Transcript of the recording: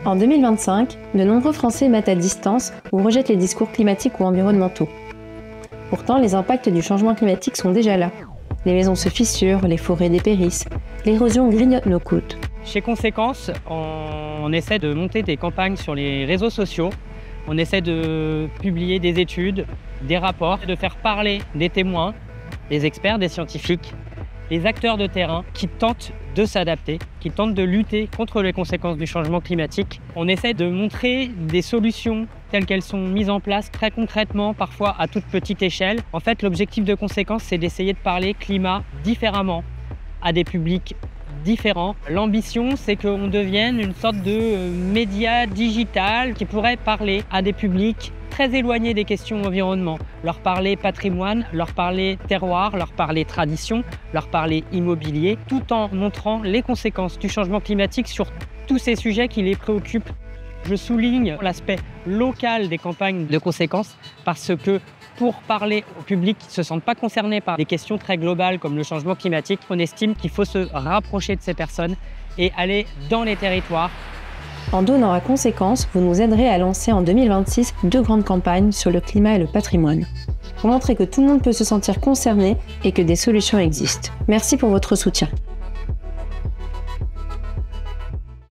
En 2025, de nombreux Français mettent à distance ou rejettent les discours climatiques ou environnementaux. Pourtant, les impacts du changement climatique sont déjà là. Les maisons se fissurent, les forêts dépérissent, l'érosion grignote nos côtes. Chez Conséquence, on essaie de monter des campagnes sur les réseaux sociaux. On essaie de publier des études, des rapports, de faire parler des témoins, des experts, des scientifiques, les acteurs de terrain qui tentent de s'adapter, qui tentent de lutter contre les conséquences du changement climatique. On essaie de montrer des solutions telles qu'elles sont mises en place très concrètement, parfois à toute petite échelle. En fait, l'objectif de Conséquence, c'est d'essayer de parler climat différemment, à des publics différents. L'ambition, c'est qu'on devienne une sorte de média digital qui pourrait parler à des publics très éloignés des questions environnement, leur parler patrimoine, leur parler terroir, leur parler tradition, leur parler immobilier, tout en montrant les conséquences du changement climatique sur tous ces sujets qui les préoccupent. Je souligne l'aspect local des campagnes de Conséquence parce que pour parler au public qui ne se sentent pas concernés par des questions très globales comme le changement climatique, on estime qu'il faut se rapprocher de ces personnes et aller dans les territoires. En donnant à Conséquence, vous nous aiderez à lancer en 2026 2 grandes campagnes sur le climat et le patrimoine, pour montrer que tout le monde peut se sentir concerné et que des solutions existent. Merci pour votre soutien.